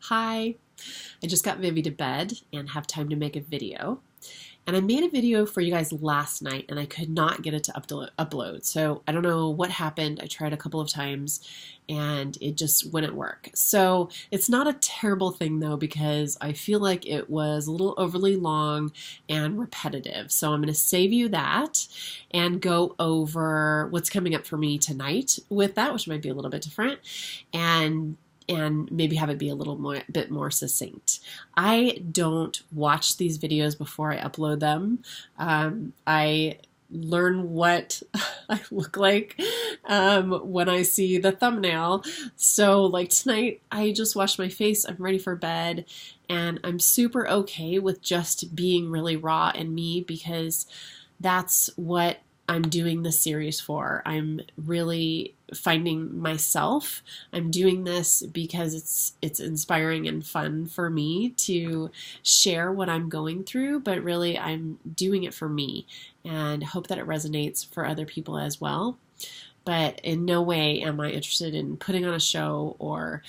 Hi, I just got Vivi to bed and have time to make a video. And I made a video for you guys last night and I could not get it to upload. So I don't know what happened. I tried a couple of times and it just wouldn't work. So it's not a terrible thing though, because I feel like it was a little overly long and repetitive. So I'm going to save you that and go over what's coming up for me tonight with that, which might be a little bit different, and maybe have it be a bit more succinct. I don't watch these videos before I upload them. I learn what I look like when I see the thumbnail. So like tonight, I just washed my face, I'm ready for bed, and I'm super okay with just being really raw and me, because that's what I'm doing this series for. I'm really finding myself. I'm doing this because it's inspiring and fun for me to share what I'm going through, but really I'm doing it for me and hope that it resonates for other people as well. But in no way am I interested in putting on a show or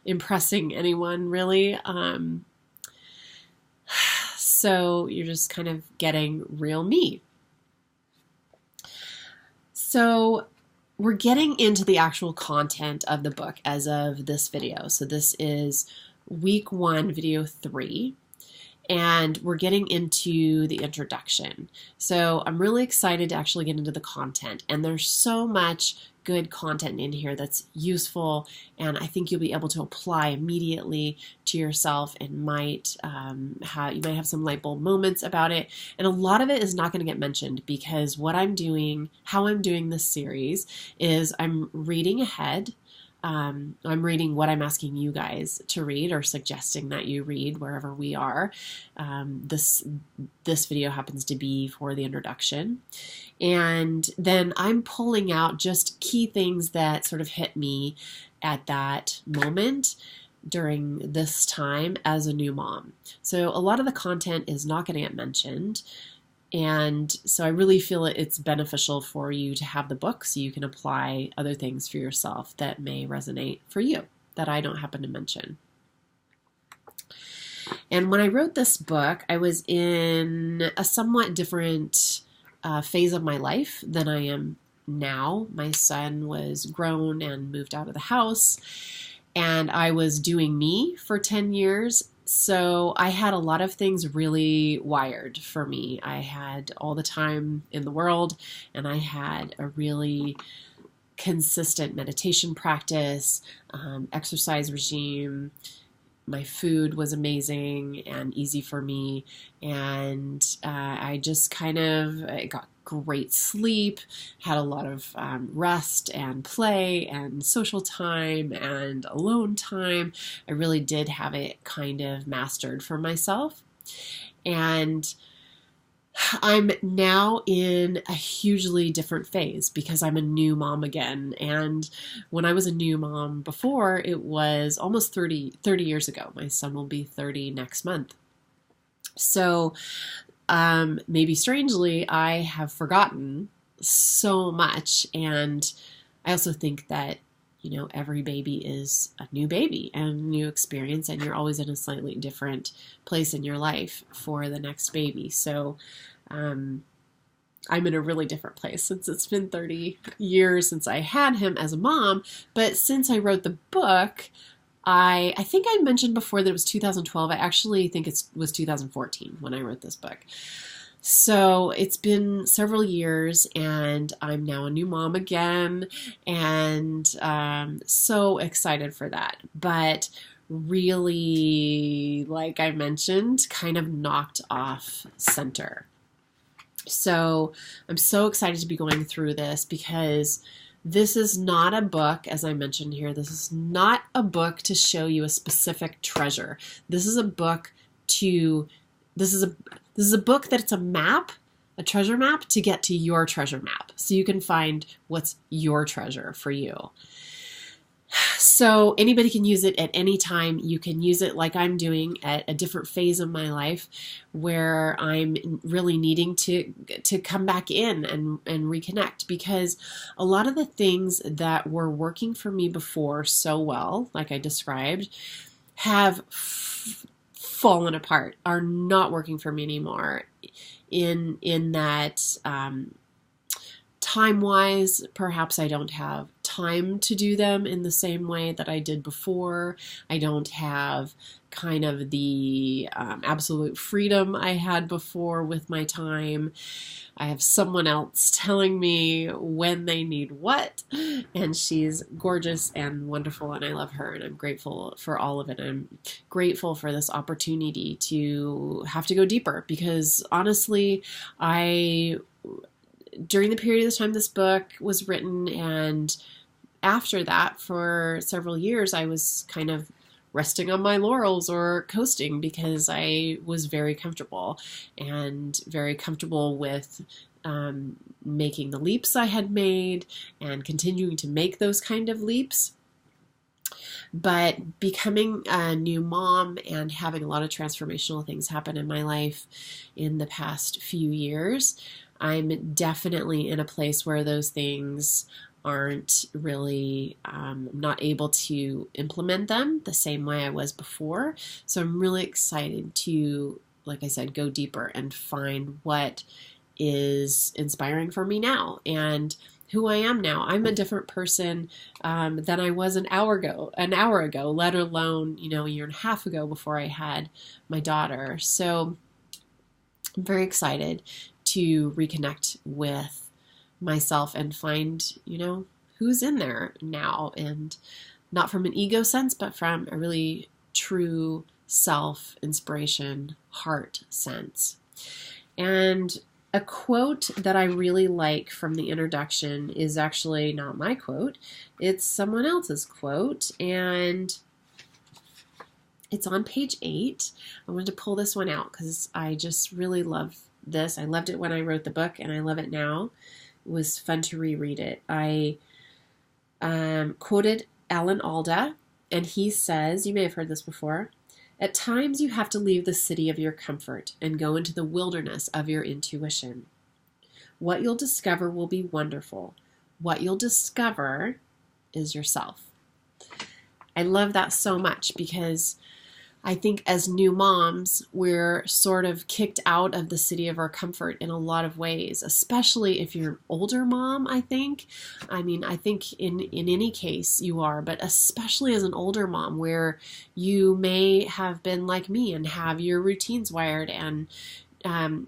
impressing anyone, really. So you're just kind of getting real me. So we're getting into the actual content of the book as of this video. So this is week 1, video 3, and we're getting into the introduction. So I'm really excited to actually get into the content, and there's so much good content in here that's useful, and I think you'll be able to apply immediately to yourself, and you might have some light bulb moments about it. And a lot of it is not going to get mentioned, because what I'm doing, how I'm doing this series, is I'm reading ahead. I'm reading what I'm asking you guys to read, or suggesting that you read wherever we are. This video happens to be for the introduction. And then I'm pulling out just key things that sort of hit me at that moment during this time as a new mom. So a lot of the content is not going to get mentioned. And so I really feel it's beneficial for you to have the book so you can apply other things for yourself that may resonate for you that I don't happen to mention. And when I wrote this book, I was in a somewhat different phase of my life than I am now. My son was grown and moved out of the house, and I was doing me for 10 years. So I had a lot of things really wired for me. I had all the time in the world, and I had a really consistent meditation practice, exercise regime. My food was amazing and easy for me, and I just I got great sleep, had a lot of rest and play and social time and alone time. I really did have it kind of mastered for myself. And I'm now in a hugely different phase because I'm a new mom again. And when I was a new mom before, it was almost 30 years ago. My son will be 30 next month. So maybe strangely, I have forgotten so much. And I also think that, every baby is a new baby and a new experience, and you're always in a slightly different place in your life for the next baby. So I'm in a really different place since it's been 30 years since I had him as a mom. But since I wrote the book, I think I mentioned before that it was 2012. I actually think it was 2014 when I wrote this book. So it's been several years, and I'm now a new mom again, and so excited for that. But really, like I mentioned, kind of knocked off center. So I'm so excited to be going through this, because this is not a book, as I mentioned here, this is not a book to show you a specific treasure. This is a book that it's a map, a treasure map, to get to your treasure map, so you can find what's your treasure for you. So anybody can use it at any time. You can use it like I'm doing at a different phase of my life where I'm really needing to come back in and reconnect, because a lot of the things that were working for me before so well, like I described, have fallen apart, are not working for me anymore. In that time-wise, perhaps I don't have time to do them in the same way that I did before. I don't have kind of the absolute freedom I had before with my time. I have someone else telling me when they need what, and she's gorgeous and wonderful, and I love her, and I'm grateful for all of it. I'm grateful for this opportunity to have to go deeper, because honestly, during the period of time this book was written, and after that, for several years, I was kind of resting on my laurels or coasting, because I was very comfortable with making the leaps I had made and continuing to make those kind of leaps. But becoming a new mom and having a lot of transformational things happen in my life in the past few years, I'm definitely in a place where those things aren't really, not able to implement them the same way I was before. So I'm really excited to, like I said, go deeper and find what is inspiring for me now and who I am now. I'm a different person than I was an hour ago, let alone, a year and a half ago before I had my daughter. So I'm very excited to reconnect with myself and find, who's in there now, and not from an ego sense, but from a really true self inspiration, heart sense. And a quote that I really like from the introduction is actually not my quote. It's someone else's quote, and it's on page 8. I wanted to pull this one out because I just really love this. I loved it when I wrote the book, and I love it now. It was fun to reread it. I quoted Alan Alda, and he says, you may have heard this before, "At times you have to leave the city of your comfort and go into the wilderness of your intuition. What you'll discover will be wonderful. What you'll discover is yourself." I love that so much, because I think as new moms, we're sort of kicked out of the city of our comfort in a lot of ways, especially if you're an older mom, I think. I mean, I think in any case you are, but especially as an older mom, where you may have been like me and have your routines wired and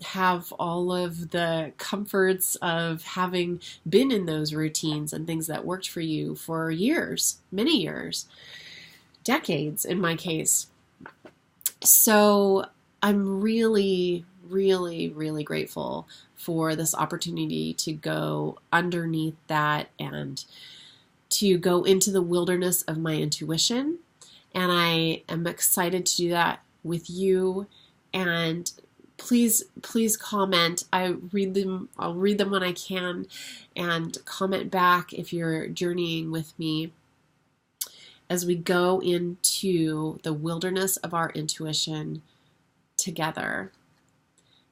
have all of the comforts of having been in those routines and things that worked for you for years, many years, decades in my case. So I'm really, really, really grateful for this opportunity to go underneath that and to go into the wilderness of my intuition. And I am excited to do that with you. And please comment. I'll read them when I can, and comment back if you're journeying with me as we go into the wilderness of our intuition together,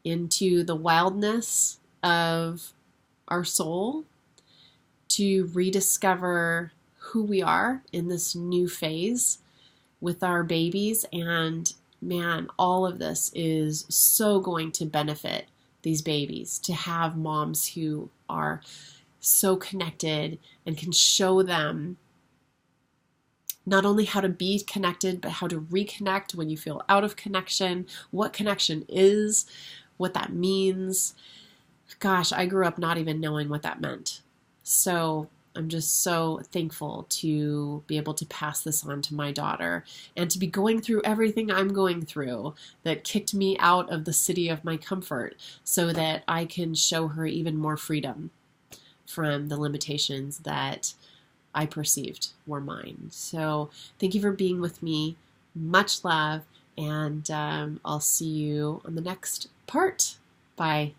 into the wildness of our soul, to rediscover who we are in this new phase with our babies. And man, all of this is so going to benefit these babies, to have moms who are so connected and can show them not only how to be connected, but how to reconnect when you feel out of connection, what connection is, what that means. Gosh, I grew up not even knowing what that meant. So I'm just so thankful to be able to pass this on to my daughter, and to be going through everything I'm going through that kicked me out of the city of my comfort, so that I can show her even more freedom from the limitations that I perceived were mine. So thank you for being with me. Much love, and I'll see you on the next part. Bye.